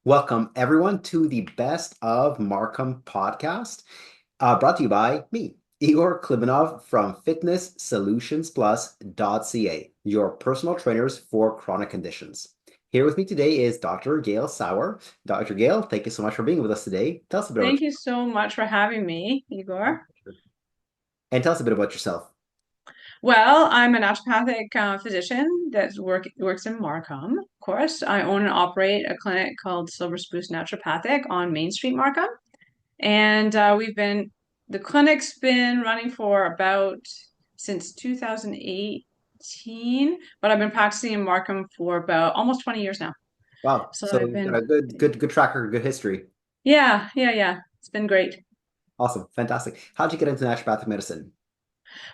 Welcome, everyone, to the Best of Markham podcast, brought to you by me, Igor Klibanov from FitnessSolutionsPlus.ca, your personal trainers for chronic conditions. Here with me today is Dr. Gail Sauer. Dr. Gail, thank you so much for being with us today. Tell us a bit about Thank you so much for having me, Igor. and tell us a bit about yourself. Well, I'm a naturopathic physician that works in Markham, of course. I own and operate a clinic called Silver Spruce Naturopathic on Main Street Markham. And the clinic's been running for about since 2018, but I've been practicing in Markham for about almost 20 years now. Wow, So so I've you've got been, a good track record, good history. yeah. It's been great. Awesome, fantastic. How'd you get into naturopathic medicine?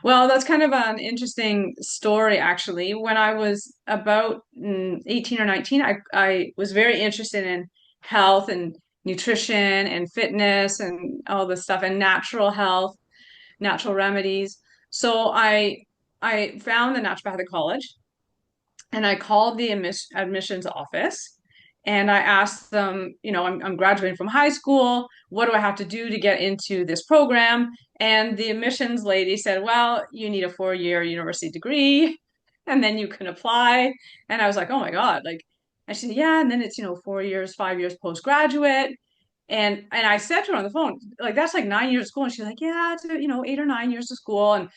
Well, that's kind of an interesting story, actually. When I was about 18 or 19, I was very interested in health and nutrition and fitness and all this stuff and natural health, natural remedies. So I found the naturopathic college and I called the admissions office and I asked them, I'm graduating from high school. What do I have to do to get into this program? And the admissions lady said, well, you need a 4-year university degree and then you can apply. And I was like, oh my God. Like, I said, yeah. And then it's, 4 years, 5 years postgraduate. And I said to her on the phone, like, that's like 9 years of school. And she's like, yeah, it's, 8 or 9 years of school. And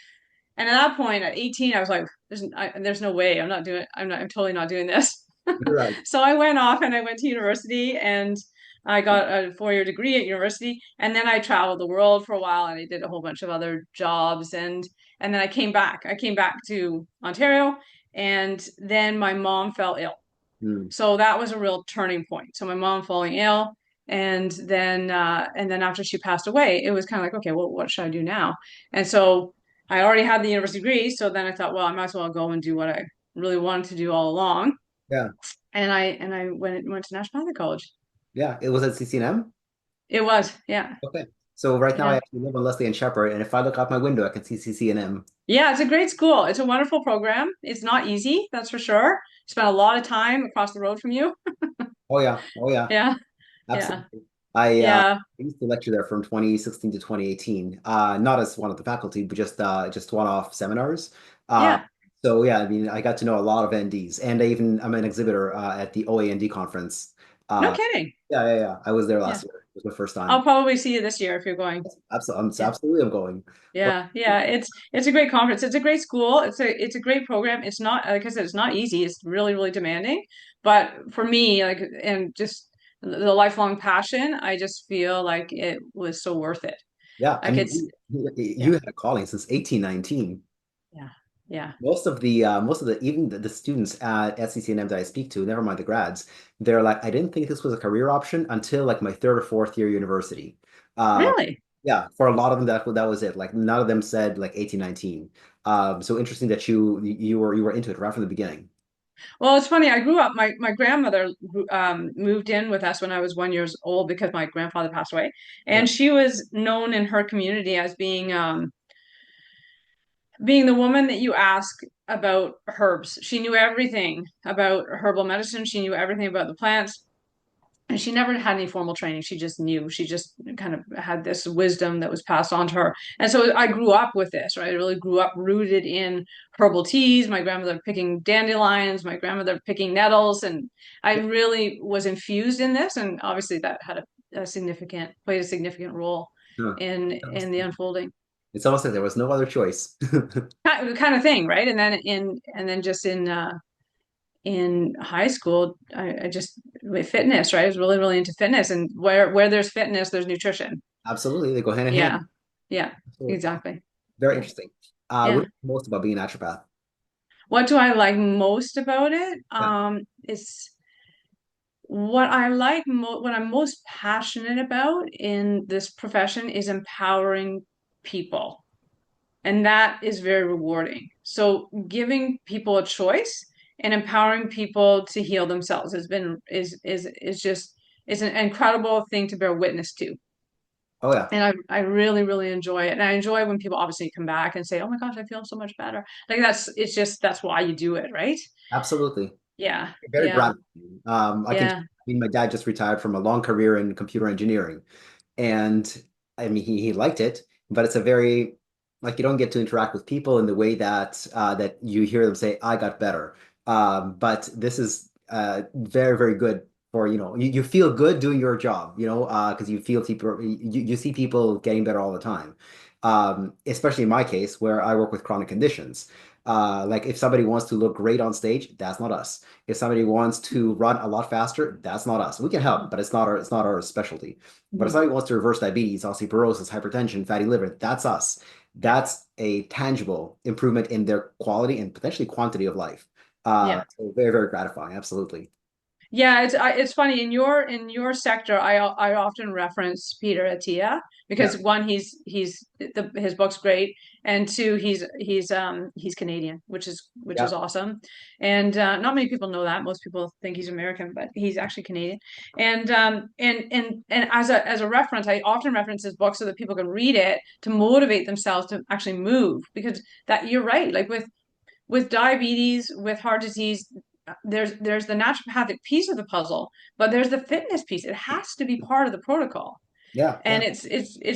at that point, at 18, I was like, there's no way. I'm totally not doing this. Right. So I went off and I went to university and I got a 4-year degree at university. And then I traveled the world for a while and I did a whole bunch of other jobs. And then I came back. I came back to Ontario and then my mom fell ill. Hmm. So that was a real turning point. So my mom falling ill. And then after she passed away, it was kind of like, okay, well, what should I do now? And so I already had the university degree. So then I thought, well, I might as well go and do what I really wanted to do all along. Yeah, And I went to National College. yeah. It was at CCNM. It was, yeah, Okay. So right now I yeah. actually live on Leslie and Shepherd, and if I look out my window, I can see CCNM. Yeah, it's a great school. It's a wonderful program. It's not easy, that's for sure. Spent a lot of time across the road from you. Oh yeah, oh yeah, Yeah, yeah, absolutely. I yeah, used to lecture there from 2016 to 2018. Not as one of the faculty, but just one-off seminars. Uh, yeah. so yeah, I mean, I got to know a lot of NDs, and I'm an exhibitor at the OAND conference. No Uh, kidding. yeah. I was there Yeah. last year. It was my first I'll time. probably see you this year if you're going. Absolutely, Yeah. I'm going. But Yeah. It's a great conference. It's a great school. It's a great program. It's not, like I said, it's not easy. It's really, really demanding. But for me, like, and just the lifelong passion, I just feel like it was so worth it. yeah, I Like mean, it's you yeah, had a calling since 1819. yeah, yeah. Most of the even the students at SCCNM that I speak to, never mind the grads, they're like, I didn't think this was a career option until like my third or fourth year university. Uh, Really? yeah, for a lot of them that was it. Like none of them said like 18, 19. So interesting that you were into it right from the beginning. Well, it's funny. I grew up, my grandmother moved in with us when I was 1 years old because my grandfather passed away. Yeah. And she was known in her community as being the woman that you ask about herbs. She knew everything about herbal medicine. She knew everything about the plants. And she never had any formal training. She just knew. She just kind of had this wisdom that was passed on to her. And so I grew up with this, right? I really grew up rooted in herbal teas, my grandmother picking dandelions, my grandmother picking nettles. And I really was infused in this. And obviously that had played a significant role Huh. in the unfolding. It's almost like there was no other choice. Kind of thing, right? And then just in high school, I just with fitness, right? I was really, really into fitness, and where there's fitness, there's nutrition. Absolutely, they go hand in Yeah, hand. yeah, Absolutely. exactly. Very Yeah, interesting. What yeah. do you like most about being a naturopath? What do I like most about it? Yeah. It's what I'm most passionate about in this profession is empowering people. And that is very rewarding. So giving people a choice and empowering people to heal themselves has been is just is an incredible thing to bear witness to. Oh yeah. And I really, really enjoy it. And I enjoy when people obviously come back and say, oh my gosh, I feel so much better. Like that's why you do it, right? Absolutely. Yeah. Very Yeah. gratifying. Yeah. I mean, my dad just retired from a long career in computer engineering. And I mean, he liked it, but it's a very like you don't get to interact with people in the way that that you hear them say, "I got better." But this is very, very good for you feel good doing your job, because you feel people you see people getting better all the time. Especially in my case where I work with chronic conditions. Like if somebody wants to look great on stage, that's not us. If somebody wants to run a lot faster, that's not us. We can help, but it's not our specialty. But if Mhm. somebody wants to reverse diabetes, osteoporosis, hypertension, fatty liver, that's us. Yeah. That's a tangible improvement in their quality and potentially quantity of life. Yeah. So very, very gratifying. Absolutely. Yeah, it's funny in your sector. I often reference Peter Attia Yeah. because one, his book's great, and two, he's Canadian, which is Yeah. awesome. And not many people know that. Most people think he's American, but he's actually Canadian. And as a reference, I often reference his book so that people can read it to motivate themselves to actually move because that you're right. Like with diabetes, with heart disease, there's the naturopathic piece of the puzzle, but there's the fitness piece. It has to be part of the protocol, Yeah. and Yeah. it's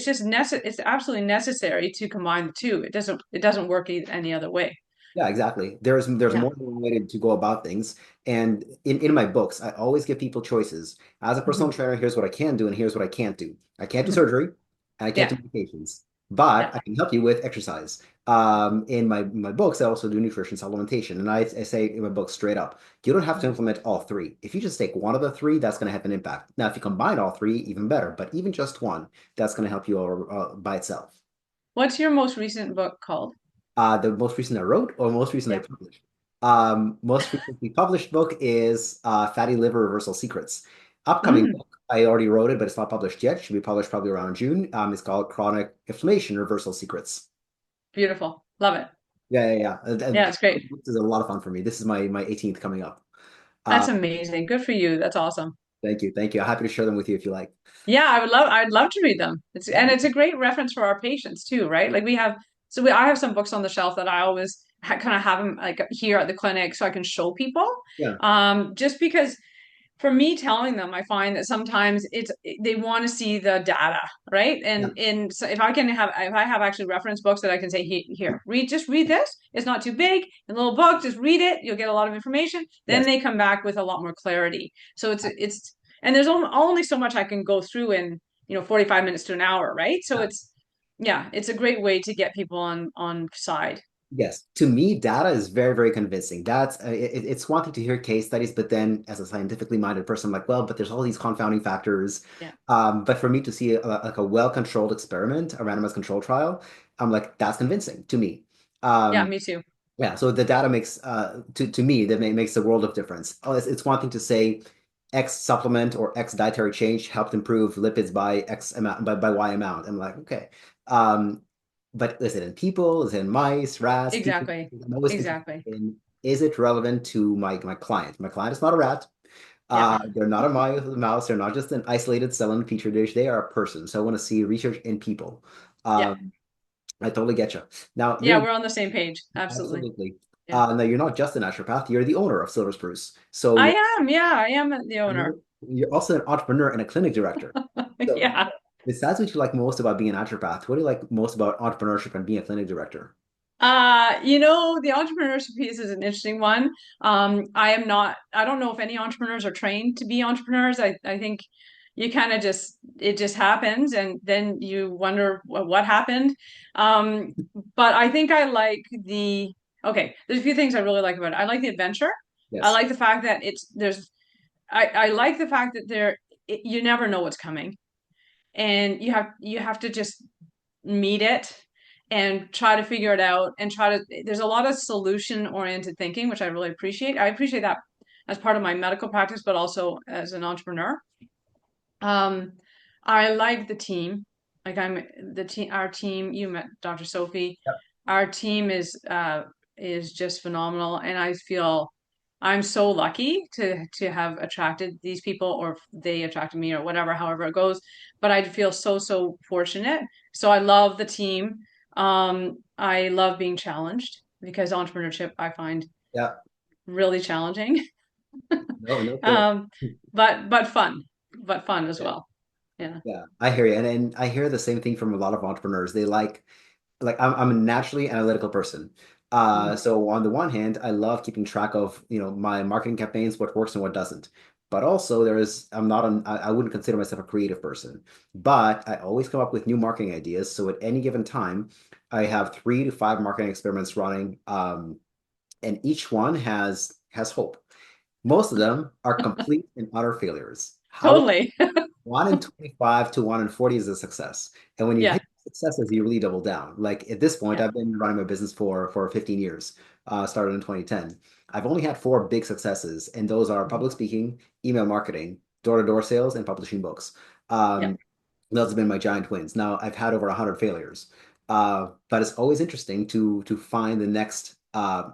just it's absolutely necessary to combine the two. It doesn't work any other way. Yeah, exactly. There's Yeah. more than one way to go about things. And in my books, I always give people choices. As a personal Hmm. trainer, here's what I can do and here's what I can't do. I can't do surgery and I can't do Yeah. medications, but Yeah. I can help you with exercise. In my books, I also do nutrition supplementation. And I say in my book straight up, you don't have to implement all three. If you just take one of the three, that's going to have an impact. Now, if you combine all three, even better. But even just one, that's going to help you by itself. What's your most recent book called? The most recent I wrote or most recent I Yeah. published? Most recently published book is Fatty Liver Reversal Secrets. Upcoming Mm, book, I already wrote it, but it's not published yet. Should be published probably around June. It's called Chronic Inflammation Reversal Secrets. beautiful. Love it. Yeah, yeah, yeah. And Yeah, it's great. this is a lot of fun for me. This is my 18th coming up. Uh, That's amazing. Good for you. That's awesome. Thank you, thank you. Happy to share them with you if you like. Yeah, I'd love to read them. Yeah, It's a great reference for our patients too, right? Like I have some books on the shelf that I always kind of have them like here at the clinic so I can show people. yeah, Just because for me telling them, I find that sometimes they want to see the data, right? yeah, And so if I have actually reference books that I can say here, read this. It's not too big, a little book, just read it. You'll get a lot of information. Then yes. they come back with a lot more clarity. So it's and there's only so much I can go through in 45 minutes to an hour, right? So Yeah. it's a great way to get people on side. Yes, to me, data is very, very convincing. It's one thing to hear case studies, but then as a scientifically minded person, I'm like, well, but there's all these confounding factors. Yeah. But for me to see like a well-controlled experiment, a randomized control trial, I'm like, that's convincing to me. Yeah, Um, me too. yeah, so the data makes to me that makes a world of difference. Oh, it's one thing to say X supplement or X dietary change helped improve lipids by X amount by Y amount. I'm like, okay. Um, but is it in people? Is it in mice, rats, people? Exactly. I'm always interested Exactly. in is it relevant to my client? My client is not a rat. Yeah. They're not a mouse. They're not just an isolated cell in a petri dish. They are a person. So I want to see research in people. Yeah. Um, I totally get you. Now Yeah, you're we're on the same page. Absolutely. absolutely. Yeah. Now you're not just a naturopath, you're the owner of Silver Spruce. So I am. Yeah, I am the owner. you're also an entrepreneur and a clinic director. So Yeah. besides what you like most about being a naturopath, what do you like most about entrepreneurship and being a clinic director? The entrepreneurship piece is an interesting one. I don't know if any entrepreneurs are trained to be entrepreneurs. I think you kind of it just happens and then you wonder what happened. Um, but I think okay, there's a few things I really like about it. I like the adventure. I Yes. like the fact that I like the fact that you never know what's coming and you have to just meet it and try to figure it out and there's a lot of solution oriented thinking which I appreciate that as part of my medical practice but also as an entrepreneur. um I like the team. Like I'm the team our team, you met Dr. Sophie. Yep. Our team is just phenomenal and I feel I'm so lucky to have attracted these people or they attracted me or whatever, however it goes. But I feel so fortunate. So I love the team. I love being challenged because entrepreneurship I find Yeah. really challenging. No, no kidding. Um, but fun, but fun as Yeah. well. Yeah. Yeah, I hear you. And I hear the same thing from a lot of entrepreneurs. They like I'm a naturally analytical person. Mm. So on the one hand, I love keeping track of, my marketing campaigns, what works and what doesn't. But also I'm not I wouldn't consider myself a creative person, but I always come up with new marketing ideas. So at any given time, I have 3 to 5 marketing experiments running, and each one has hope. Most of them are complete and utter failures. However, Totally. 1 in 25 to 1 in 40 is a success. And when you Yeah. hit successes, you really double down. Like at this point, Yeah. I've been running my business for 15 years, started in 2010. I've only had 4 big successes, and those are Mhm. public speaking, email marketing, door-to-door sales, and publishing books. Yeah. Those have been my giant wins. Now I've had over 100 failures, but it's always interesting to find the next.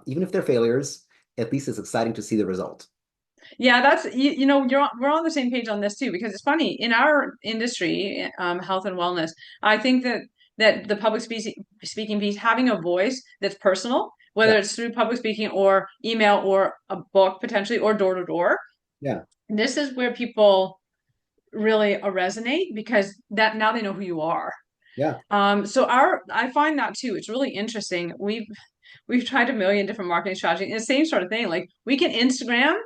Even if they're failures, at least it's exciting to see the result. Yeah, we're on the same page on this too, because it's funny in our industry, health and wellness. I think that the speaking piece, having a voice that's personal, Yeah, whether it's through public speaking or email or a book potentially or door to door, yeah, this is where people really resonate because that now they know who you are. yeah, I find that too. It's really interesting. We've tried a million different marketing strategies. And the same sort of thing. Like we can Instagram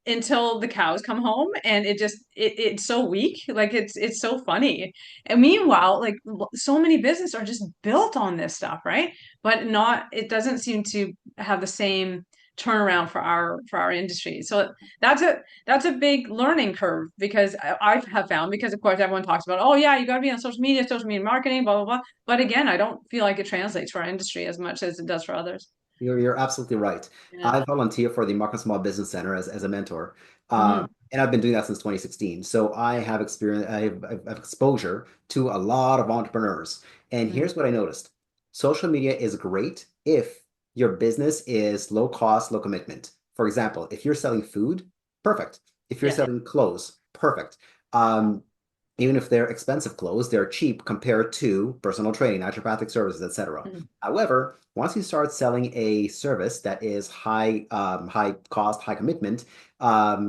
until the cows come home, and it's so weak. Like it's so funny. And meanwhile, like so many businesses are just built on this stuff, right? But not it doesn't seem to have the same turnaround for our industry. So that's a big learning curve because I have found because of course everyone talks about, oh yeah, you got to be on social media marketing, blah blah blah. But again, I don't feel like it translates for our industry as much as it does for others. you're absolutely right. Yeah. I volunteer for the Markham Small Business Center as a mentor, Hmm. and I've been doing that since 2016. So I have experience, I have exposure to a lot of entrepreneurs. And Hmm. here's what I noticed: social media is great if your business is low cost, low commitment. For example, if you're selling food, perfect. If you're Yeah. selling clothes, perfect. Um, Even if they're expensive clothes, they're cheap compared to personal training, naturopathic services, etc. Mhm. However, once you start selling a service that is high cost, high commitment,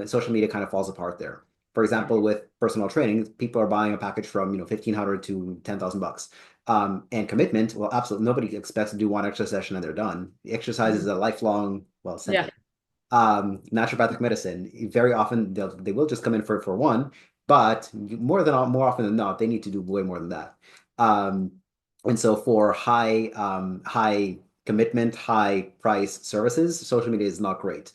social media kind of falls apart there. For Yeah. example, with personal training, people are buying a package from 1,500 to 10,000 bucks. And commitment, well, absolutely nobody expects to do one extra session and they're done. The exercise is Mhm. a lifelong, well, Yeah. something. Naturopathic medicine, very often they will just come in for one, but more often than not, they need to do way more than that. Um, and so for high commitment, high price services, social media is not great.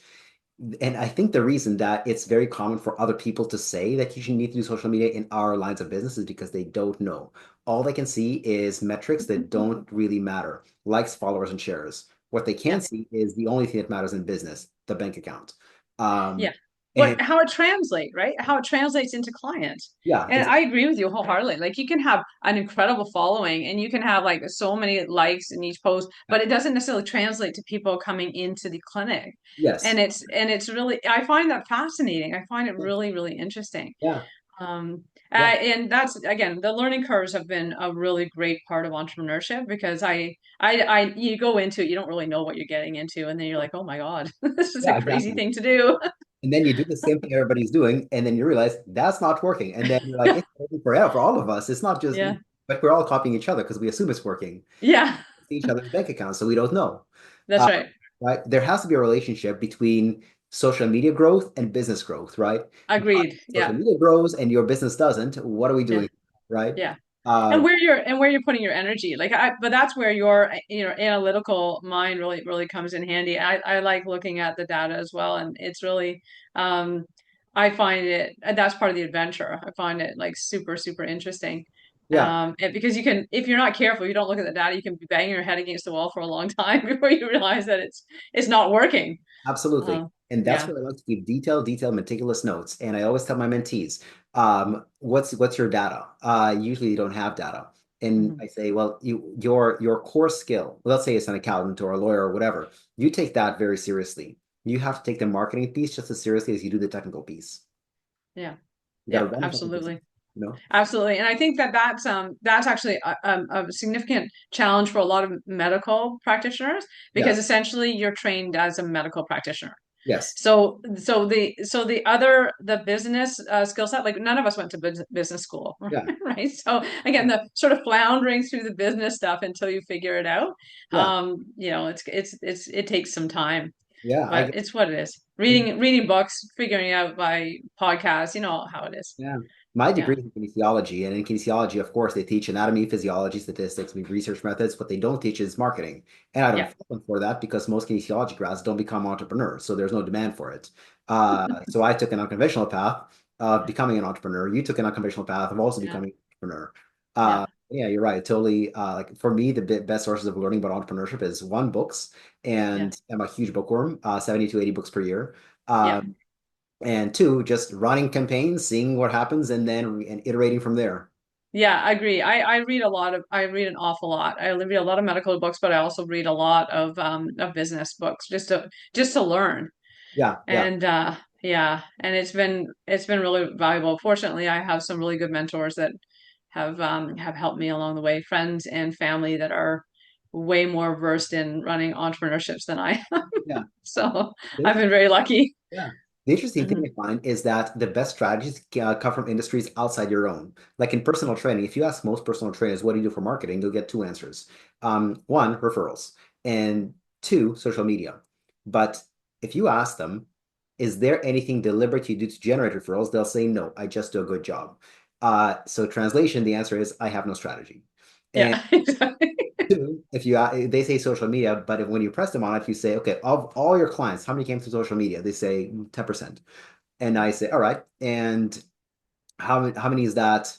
And I think the reason that it's very common for other people to say that you should need to do social media in our lines of business is because they don't know. All they can see is metrics that don't really matter, likes, followers, and shares. What they Yeah. can see is the only thing that matters in business, the bank account. Um, Yeah. and How it translates, right? How it translates into clients. yeah, And I agree with you wholeheartedly. Like you can have an incredible following and you can have like so many likes in each post, but it doesn't necessarily translate to people coming into the clinic. yes, And it's really I find that fascinating. I find it yeah, really, really interesting. yeah, Um, yeah, and that's again, the learning curves have been a really great part of entrepreneurship because you go into it, you don't really know what you're getting into, and then you're like, oh my God, this is a yeah, crazy exactly. thing to do. And then you do the same thing everybody's doing, and then you realize that's not working. And then you're like, it's working for all of us. It's not just, Yeah, but we're all copying each other because we assume it's working. yeah, See each other's bank accounts, so we don't know. that's Uh, right. right? There has to be a relationship between social media growth and business growth, right? Agreed. Social Yeah, media grows and your business doesn't. What are we yeah, doing, right? yeah. Uh, And where you're putting your energy, but that's where your analytical mind really comes in handy. I like looking at the data as well, and it's really, um, I find it that's part of the adventure. I find it like super interesting. yeah, Because you can, if you're not careful, you don't look at the data, you can be banging your head against the wall for a long time before you realize that it's not working. absolutely. Um, And that's yeah. where I like to keep detailed, meticulous notes. And I always tell my mentees, what's your data? Usually you don't have data. And Mhm. I say, well, your core skill, let's say it's an accountant or a lawyer or whatever, you take that very seriously. You have to take the marketing piece just as seriously as you do the technical piece. Yeah. You got to Yeah, run a fucking business, absolutely. you know? Absolutely. And I think that that's actually a significant challenge for a lot of medical practitioners Yeah, because essentially you're trained as a medical practitioner. Yes. So the business skill set, like none of us went to business school, Yeah. right? So again, the sort of floundering through the business stuff until you figure it out, Yeah. it takes some time, Yeah. I but guess. it's what it is. Reading books, figuring it out by podcasts, you know how it is. Yeah. My degree Yeah, is in kinesiology, and in kinesiology, of course, they teach anatomy, physiology, statistics, research methods. What they don't teach is marketing. And I don't yeah, fault them for that because most kinesiology grads don't become entrepreneurs, so there's no demand for it. So I took an unconventional path of becoming an entrepreneur. You took an unconventional path of also yeah, becoming an entrepreneur. yeah, Yeah, you're right. Totally. Like for me, the best sources of learning about entrepreneurship is one, books, yeah, and I'm a huge bookworm, 70 to 80 books per year. yeah. And two, just running campaigns, seeing what happens, and then and iterating from there. Yeah, I agree. I read an awful lot. I read a lot of medical books, but I also read a lot of business books just to learn. Yeah, yeah, And yeah, and it's been really valuable. Fortunately, I have some really good mentors that have helped me along the way, friends and family that are way more versed in running entrepreneurships than I am. yeah. So The I've been very lucky. Yeah. The interesting thing Mhm. I find is that the best strategies come from industries outside your own. Like in personal training, if you ask most personal trainers, what do you do for marketing? You'll get two answers. One, referrals, and two, social media. But if you ask them, is there anything deliberate you do to generate referrals? They'll say, no, I just do a good job. So translation, the answer is, I have no strategy. And Yeah, exactly. two, if you they say social media, but when you press them on it, you say, okay, of all your clients, how many came through social media? They say 10%. And I say, all right, and how many is that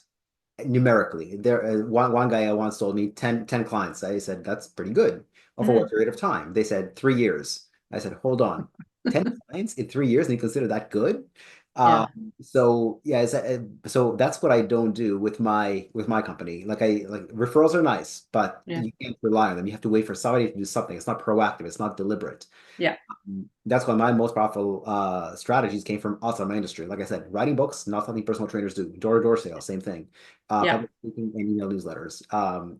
numerically? There, one guy once told me 10 clients. I said, that's pretty good. Over what Mhm. period of time? They said 3 years. I said, hold on, 10 clients in 3 years, and you consider that good? Uh, Yeah, so yeah, so that's what I don't do with my company. Like referrals are nice, but yeah, you can't rely on them. You have to wait for somebody to do something. It's not proactive. It's not deliberate. yeah, That's why my most profitable strategies came from outside my industry. Like I said, writing books, not something personal trainers do. Door-to-door sales, same thing. yeah, Public speaking and email newsletters.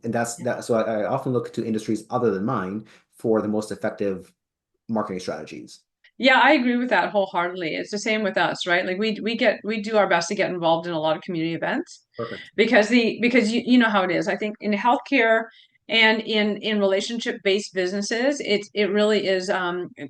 And that's yeah. that. So I often look to industries other than mine for the most effective marketing strategies. Yeah, I agree with that wholeheartedly. It's the same with us, right? Like we do our best to get involved in a lot of community events Perfect. because you know how it is. I think in healthcare and in relationship based businesses, it really is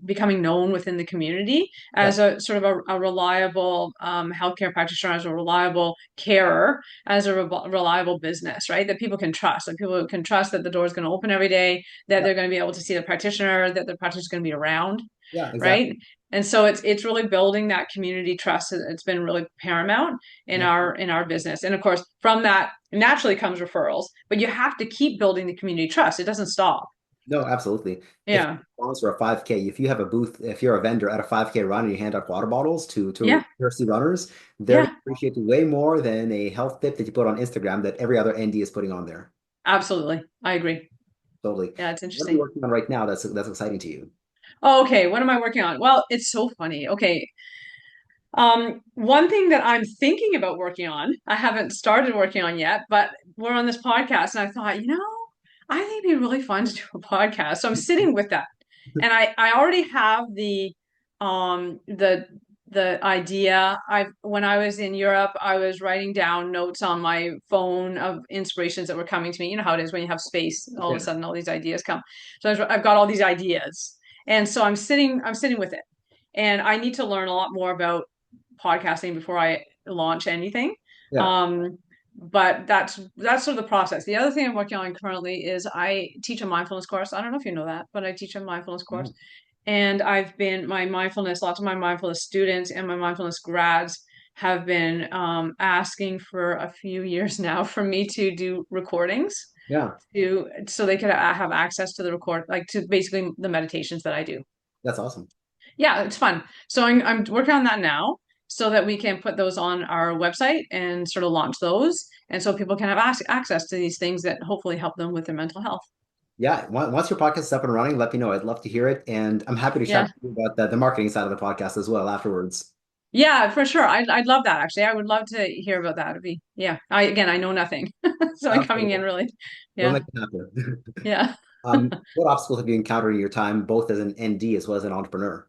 becoming known within the community Yeah, as a sort of a reliable healthcare practitioner, as a reliable carer, as a reliable business, right? That people can trust, that people can trust that the door is going to open every day, that yeah, they're going to be able to see the practitioner, that the practitioner is going to be around, yeah, exactly. right? And so it's really building that community trust. It's been really paramount in Yeah. our business. And of course, from that naturally comes referrals, but you have to keep building the community trust. It doesn't stop. No, absolutely. If you Yeah. sponsor a 5K, if you have a booth, if you're a vendor at a 5K run and you hand out water bottles to Yeah. thirsty runners, they're going Yeah. to appreciate you way more than a health tip that you put on Instagram that every other ND is putting on there. Absolutely. I agree. Totally. Yeah, it's What are you interesting. working on right now that's exciting to you? Oh, okay. What am I working on? Well, it's so funny. Okay. One thing that I'm thinking about working on, I haven't started working on yet, but we're on this podcast and I thought, I think it'd be really fun to do a podcast. So I'm sitting with that. And I already have um the the idea. I When I was in Europe, I was writing down notes on my phone of inspirations that were coming to me. You know how it is when you have space, all of a Yeah. sudden all these ideas come. So I've got all these ideas. And so I'm sitting with it. And I need to learn a lot more about podcasting before I launch anything. Yeah. Um, but that's sort of the process. The other thing I'm working on currently is I teach a mindfulness course. I don't know if you know that, but I teach a mindfulness course. No. And lots of my mindfulness students and my mindfulness grads have been asking for a few years now for me to do recordings Yeah. so they could have access to the record, like to basically the meditations that I do. That's awesome. Yeah, it's fun. So I'm working on that now so that we can put those on our website and sort of launch those. And so people can have access to these things that hopefully help them with their mental health. Yeah. Once your podcast is up and running, let me know. I'd love to hear it. And I'm happy to chat Yeah. to you about the marketing side of the podcast as well afterwards. Yeah, for sure. I'd love that actually. I would love to hear about that. It'd be, yeah. I know nothing. So I'm coming in Absolutely. really. We'll Yeah. make it happen. Yeah. What obstacles have you encountered in your time, both as an ND as well as an entrepreneur?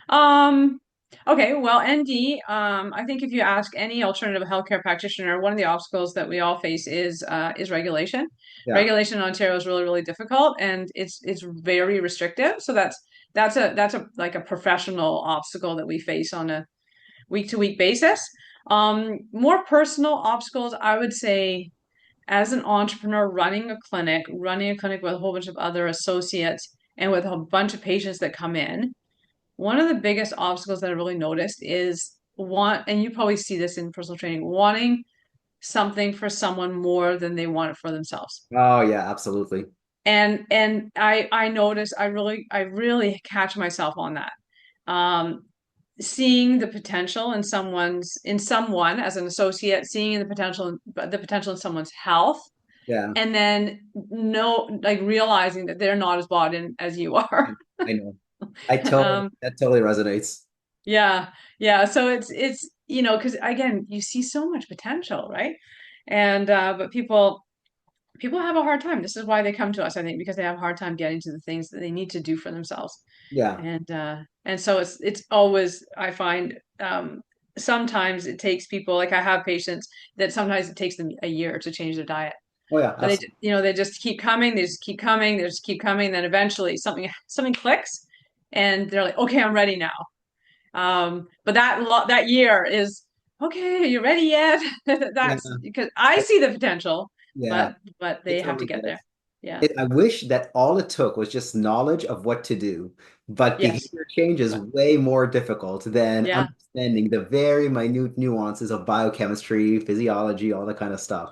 Um, okay, well, ND, I think if you ask any alternative healthcare practitioner, one of the obstacles that we all face is regulation. Yeah. Regulation in Ontario is really, really difficult and it's very restrictive. So that's a like a professional obstacle that we face on a week to week basis. More personal obstacles, I would say, as an entrepreneur running a clinic with a whole bunch of other associates and with a bunch of patients that come in. One of the biggest obstacles that I really noticed is and you probably see this in personal training, wanting something for someone more than they want it for themselves. Oh yeah, absolutely. And I notice I really catch myself on that. Um, Seeing the potential in someone as an associate, seeing the potential in someone's health, Yeah, and then like realizing that they're not as bought in as you are. I know. I totally Um, that totally resonates. Yeah, yeah. So it's because again, you see so much potential, right? And but people have a hard time. This is why they come to us, I think, because they have a hard time getting to the things that they need to do for themselves. Yeah. And so it's always I find sometimes it takes people like I have patients that sometimes it takes them a year to change their diet. Oh yeah, But absolutely. they just keep coming, they just keep coming, they just keep coming, then eventually something clicks and they're like, okay, I'm ready now. But that year is okay. Are you ready yet? Yeah. That's because I see the potential, Yeah. but I they have to totally get get it. there. Yeah. I wish that all it took was just knowledge of what to do, but Yes. behavior change is But way more difficult than yeah. understanding the very minute nuances of biochemistry, physiology, all that kind of stuff.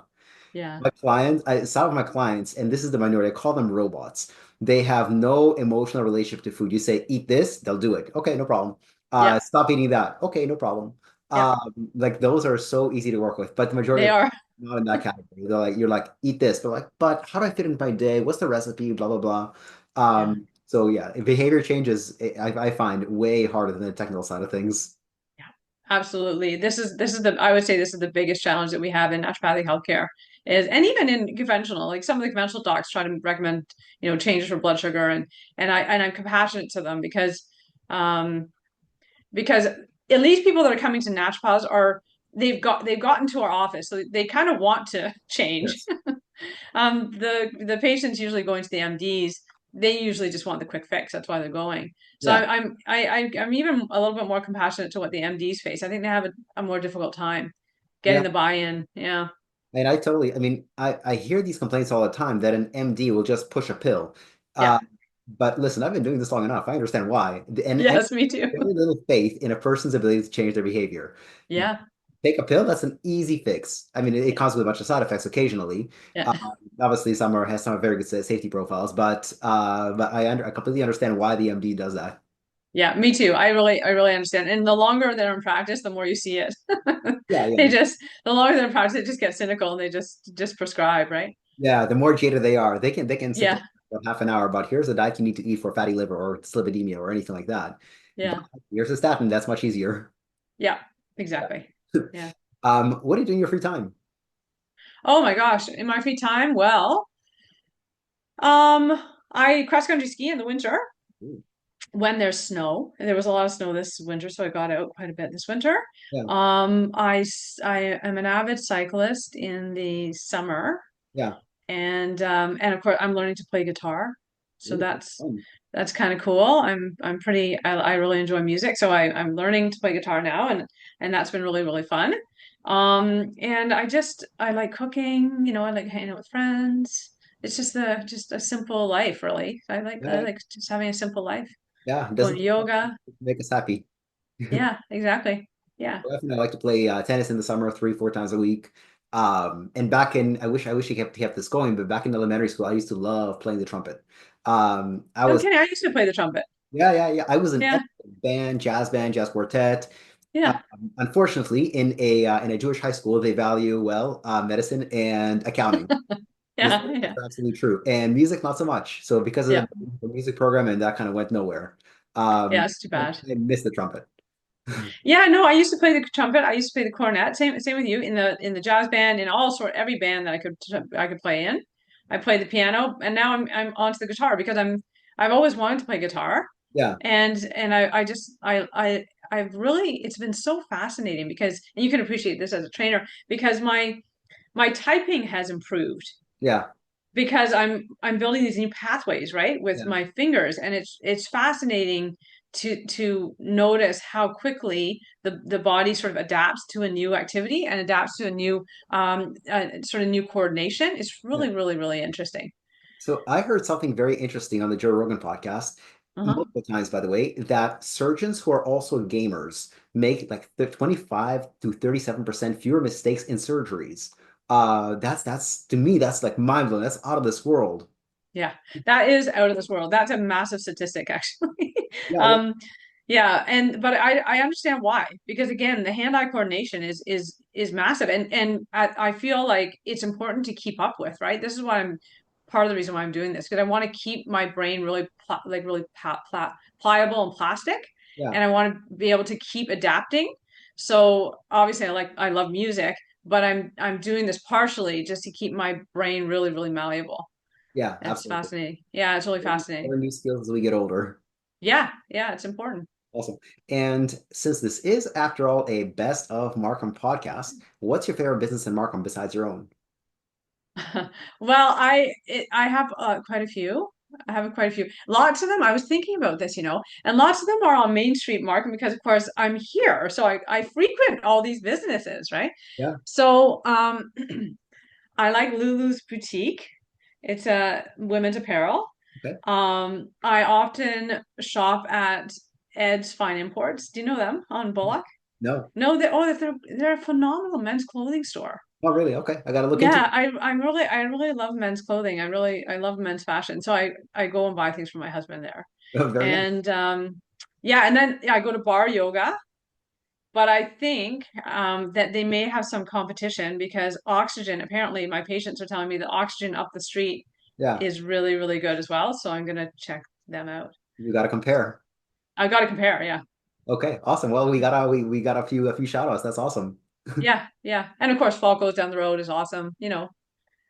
Yeah. My clients, some of my clients, and this is the minority, I call them robots. They have no emotional relationship to food. You say, eat this, they'll do it. Okay, no problem. Yeah. Stop eating that. Okay, no problem. Yeah. Like those are so easy to work with, but the majority They of are. not in that category. They're like, you're like, eat this. They're like, but how do I fit in my day? What's the recipe? Blah, blah, blah. Yeah. So yeah, behavior changes, I find way harder than the technical side of things. Yeah. Absolutely. This is the I would say this is the biggest challenge that we have in naturopathic healthcare is and even in conventional, like some of the conventional docs try to recommend, changes for blood sugar and I'm compassionate to them um because at least people that are coming to naturopaths are they've gotten to our office, so they kind of want to change. Yes. The patients usually going to the MDs, they usually just want the quick fix. That's why they're going. So Yeah. I'm even a little bit more compassionate to what the MDs face. I think they have a more difficult time getting Yeah. the buy-in. Yeah. And I mean, I hear these complaints all the time that an MD will just push a pill. Yeah. Uh, but listen, I've been doing this long enough. I understand why. And Yes, me too. very little faith in a person's ability to change their behavior. Yeah. Take a pill, that's an easy fix. I mean, it comes with a bunch of side effects occasionally. Yeah. Uh, Obviously, has some very good safety profiles, but I completely understand why the MD does that. Yeah, me too. I really understand. And the longer they're in practice, the more you see it. Yeah, They yeah. just, the longer they're in practice, they just get cynical and they just prescribe, right? Yeah, the more jaded they are, they can sit there Yeah, for half an hour about here's the diet you need to eat for fatty liver or dyslipidemia or anything like that. But yeah, here's a statin, that's much easier. yeah, exactly. Yeah. What do you do in your free time? Oh my gosh, in my free time, well, um, I cross country ski in the winter Ooh, when there's snow. There was a lot of snow this winter, so I got out quite a bit this winter. yeah, I am an avid cyclist in the summer. yeah. And of course I'm learning to play guitar, so Ooh, that's fun. that's kind of cool. I really enjoy music, so I'm learning to play guitar now, and that's been really really fun. And I like cooking, I like hanging out with friends. It's just a simple life, really. I Yeah, like just having a simple life, yeah. It going doesn't to yoga. make us happy. Yeah, exactly. Yeah. Definitely, I like to play tennis in the summer 3, 4 times a week. And back in, I wish I kept this going, but back in elementary school, I used to love playing the trumpet. I No was, kidding. I used to play the trumpet. yeah, yeah, yeah. I was in Yeah. every band, jazz quartet. Yeah. Unfortunately, in a Jewish high school, they value medicine and accounting. This Yeah. is Yeah. absolutely true, and music not so much. So because Yeah. of the music program, and that kind of went nowhere. Yeah. Um, It's too I bad. miss the trumpet. Yeah, no, I used to play the trumpet. I used to play the cornet. Same with you in the jazz band, in every band that I could play in. I played the piano, and now I'm onto the guitar because I've always wanted to play guitar. Yeah, And I just I've really, it's been so fascinating because, and you can appreciate this as a trainer, because my typing has improved yeah, because I'm building these new pathways, right, with yeah, my fingers, and it's fascinating to notice how quickly the body sort of adapts to a new activity and adapts to a new sort of new coordination. It's yeah. really, really, really interesting. So I heard something very interesting on the Joe Rogan podcast, Uh-huh. multiple times, by the way, that surgeons who are also gamers make like 25 to 37% fewer mistakes in surgeries. That's to me, that's like mind blowing. That's out of this world. Yeah, that is out of this world. That's a massive statistic, actually. Yeah, yeah, Um, yeah, and but I understand why, because again, the hand-eye coordination is massive, and I feel like it's important to keep up with, right? This is why I'm part of the reason why I'm doing this, because I want to keep my brain really really pliable and plastic, yeah, and I want to be able to keep adapting. So obviously, I love music, but I'm doing this partially just to keep my brain really, really malleable. yeah, It's absolutely. fascinating. Yeah, it's really fascinating. Learn new skills as we get older. Yeah, yeah, it's important. Awesome. And since this is, after all, a best of Markham podcast, what's your favorite business in Markham besides your own? Well, I have quite a few. I have quite a few. Lots of them. I was thinking about this, and lots of them are on Main Street Markham because, of course, I'm here, so I frequent all these businesses, right? Yeah. So, I like Lulu's boutique. It's a women's apparel. Okay. I often shop at Ed's Fine Imports. Do you know them on Bullock? No. No, they're a phenomenal men's clothing store. Oh, really? Okay. I got to look into Yeah, I really love men's clothing. I love men's fashion. So I go and buy things for my husband there. it. Oh, very nice. And yeah, and then yeah, I go to bar yoga, but I think that they may have some competition because oxygen, apparently my patients are telling me that oxygen up the street Yeah. is really, really good as well. So I'm gonna check them out. You got to compare. I gotta compare, yeah. Okay. Awesome. Well, we got a few shout outs. That's awesome. Yeah, yeah. And of course, Falco's down the road is awesome. There's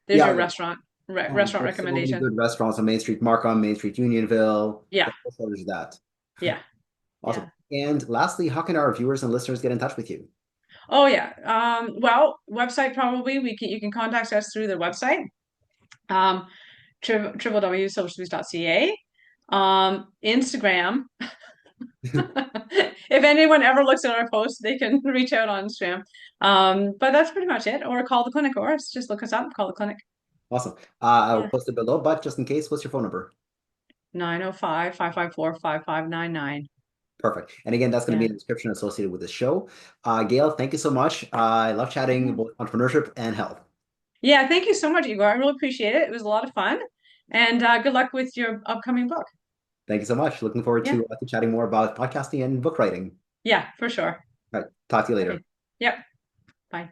Yeah. your Yeah. restaurant There's so many recommendation. good restaurants on Main Street Markham, Main Street Unionville. Yeah, There's that. yeah, Awesome. yeah. And lastly, how can our viewers and listeners get in touch with you? Oh yeah. Well, website probably you can contact us through the website. Um, www.silverspruce.ca. Instagram. If anyone ever looks at our posts, they can reach out on Instagram. But that's pretty much it. Or call the clinic, or just look us up, call the clinic. Awesome. I'll Yeah. post it below, but just in case, what's your phone number? 905-554-5599. Perfect. And again, that's going to be Yeah. in the description associated with the show. Gail, thank you so much. I love chatting Yeah. about entrepreneurship and health. Yeah, thank you so much, Igor. I really appreciate it. It was a lot of fun. And good luck with your upcoming book. Thank you so much. Looking forward Yeah. to chatting more about podcasting and book writing. Yeah, for sure. All right. Talk to you Okay. later. Yep.